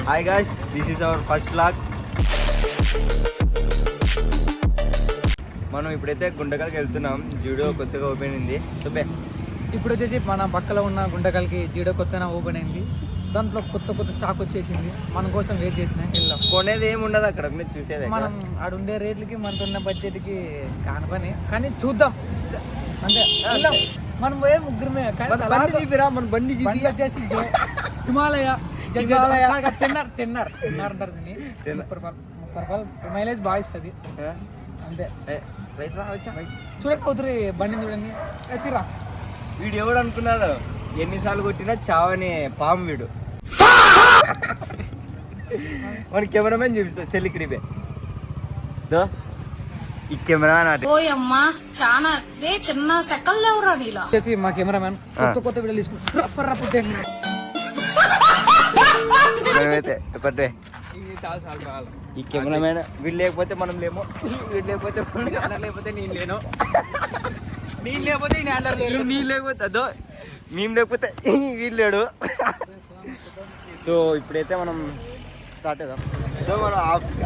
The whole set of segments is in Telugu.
Hi guys, this is our first vlog. మనం ఇప్పుడైతే గుంటకల్కి వెళ్తున్నాం. జూడో కొత్తగా ఓపెన్ అయింది. ఇప్పుడు వచ్చేసి మన పక్కలో ఉన్న గుంటకల్కి జూడో కొత్తగా ఓపెన్ అయింది. దాంట్లో కొత్త స్టాక్ వచ్చేసింది. మన కోసం వెయిట్ చేసినా వెళ్దాం. కొనేది ఏమి ఉండదు అక్కడ, చూసేది. మనం ఆడ ఉండే రేట్లకి మనతో ఉన్న బడ్జెట్కి కాని పని, కానీ చూద్దాం అంతే. వెళ్దాం. మనం పోయే ముగ్గురమే. మన బండి వచ్చేసి హిమాలయ టెన్నర్ అంటారు దీన్ని. 30 రూపాయలు మైలేజ్ బాగా ఇస్తుంది అంతే. చూడండి కూతురు బండిని చూడండి. ఎత్తిరా. వీడు ఎవడు అనుకున్నాడు, ఎన్నిసార్లు కొట్టినా చావని పాము వీడు. మన కెమెరామెన్ చూపిస్తా చెల్లికిడిపే ఈ కెమెరామెన్ చాలా చిన్న సెకండ్ ఎవరా నీలో వచ్చేసి మా కెమెరామెన్ కొత్త వీడియోలు తీసుకుంటాం. ఈ కెమెరామెన్ వీళ్ళు లేకపోతే మనం లేమో, వీళ్ళు లేకపోతే నేను లేను, నేను లేకపోతే నేను లేకపోతే అదో, మేము లేకపోతే వీళ్ళు లేడు. సో ఇప్పుడైతే మనం స్టార్ట్ అవుదాం. సో మనం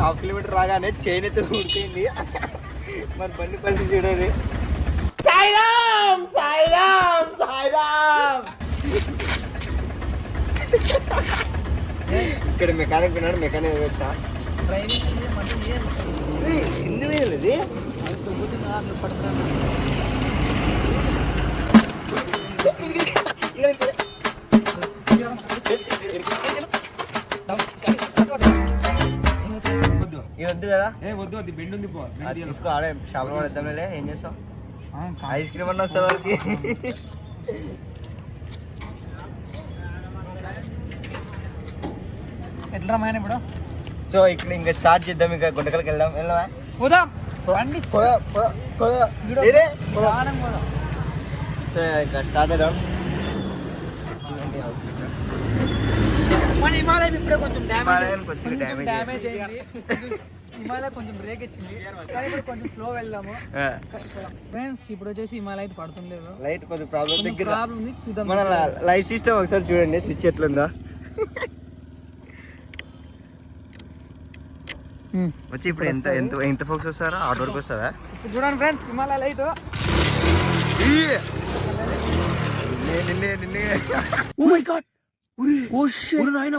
హాఫ్ కిలోమీటర్ రాగానే చైన్ అయితే ఊరిపోయింది. మన బండి పరిస్థితి చూడండి. ఇక్కడ మెకానిక్ ఉన్నాడు. మెకానిక్ వచ్చా కింద మీద వద్దు కదా, వద్దు బెండ్ ఉంది. తీసుకో, ఆడే షాప్లో పడేద్దాంలే. ఏం చేస్తావు? ఐస్ క్రీమ్ అన్నా వస్తుంది వాళ్ళకి. ఎట్లా మైన ఇప్పుడు? సో ఇక్కడ ఇంకా స్టార్ట్ చేద్దాం. ఇంకా గుంటకల్కి వెళ్దాం. సో ఇంకా స్టార్ట్ అవుదాం. మన హిమాలయం ఇప్పుడే కొంచెం డ్యామేజ్ అయింది. హిమాలయ కొంచెం బ్రేక్ ఇచ్చింది, కానీ ఇప్పుడు కొంచెం స్లో వెళ్దాము ఫ్రెండ్స్. ఇప్పుడు వచ్చేసి హిమాలయ పడుతుండలేదు, లైట్ కొద్దిగా ప్రాబ్లం ఉంది. చూద్దాం. మన లైట్ సిస్టమ్ ఒకసారి చూడండి, స్విచ్ ఎట్లుందా. వచ్చి ఇప్పుడు ఎంత ఫోకస్ వస్తారా? ఆటో వరకు వస్తుందా? ఇప్పుడు చూడండి friends, Himalaya light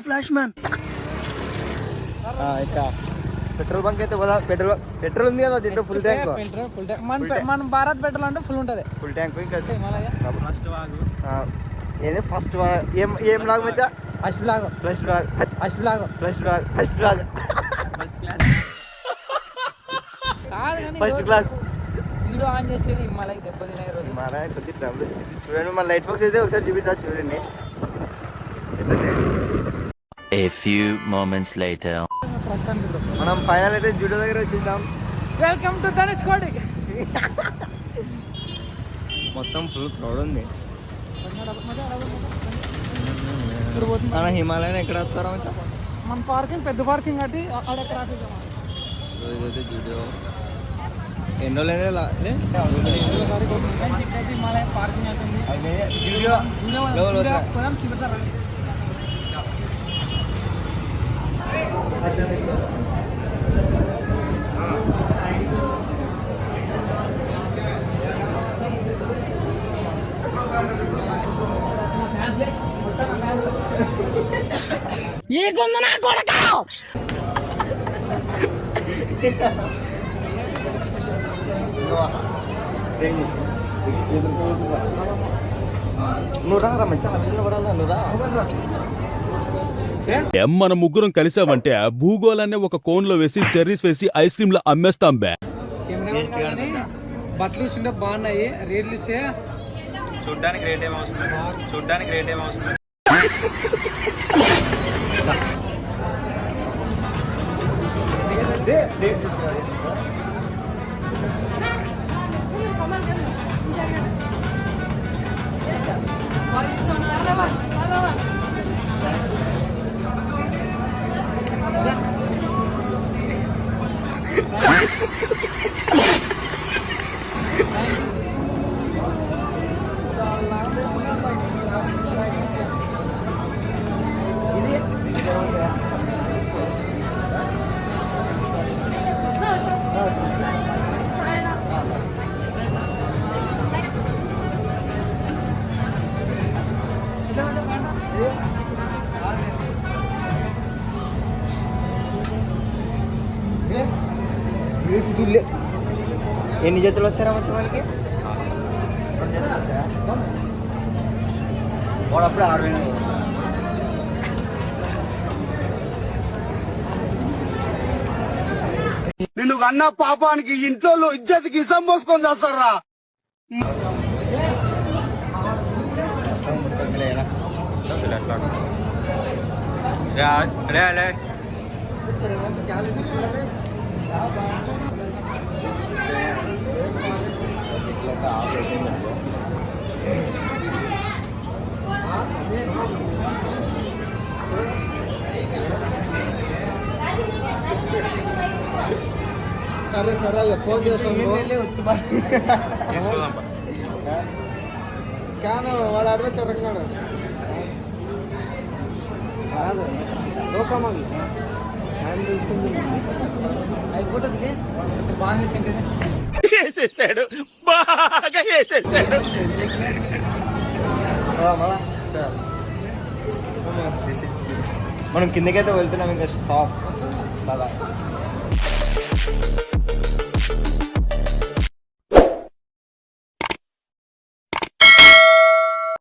flash man. ఇంకా పెట్రోల్ బంక్ అయితే పోదా. పెట్రోల్ ఉంది కదా దీంట్లో, ఫుల్ ట్యాంక్. మన భారత్ పెట్రోల్ అంటే ఫుల్ ఉంటుంది, ఫుల్ ట్యాంక్. ఇంకా హిమాలయ ఏదే ఫస్ట్ ఏం log Maccha? First class video on చేసేది హిమాలయ దెబ్బతినే రోజు. కొద్ది ట్రబుల్ చూడండి. మన లైట్ ఫోక్స్ అయితే ఒకసారి చూపిస్తా చూడండి. A few moments later. మనం ఫైనల్ అయితే జూడో దగ్గర వచ్చేసాం. Welcome to Dhanushkodi. మొత్తం ఫుల్ క్రౌడ్ ఉంది. మన హిమాలయన్ ఎక్కడ వస్తారో మన పార్కింగ్ పెద్ద పార్కింగ్ అంటే ఆడ ట్రాఫిక్. ఇదైతే జూడో ఎన్నో లేదు హిమాలయం పార్కింగ్ అవుతుంది. మన ముగ్గురం కలిసావంటే భూగోళాన్ని ఒక కోన్ లో వేసి చెర్రీస్ వేసి ఐస్ క్రీమ్ లో అమ్మేస్తాం. బట్టలు చూస్తుంటే బాగున్నాయి, రేట్లు చూడ్డానికి రేట్ ఏమవుతుంది. ఎన్ని జతలు వస్తారా వచ్చి మనకి 2 జతలు వస్తాయా వాడు అప్పుడే 60 నిన్ను కన్న పాపానికి ఇంట్లో ఇజ్జతికి ఇసం పోసుకొని చేస్తారా సరే ఫోన్ చేస్తాను స్కాన్ వాడు అరవై తెలంగాణ కాదు లోకమాగి ఫోటో దిగి బాగా సెంటర్ వేసేసాడు బాగా వేసేసాడు మనం కిందకైతే వెళ్తున్నాం ఇంకా స్టాప్ బాబా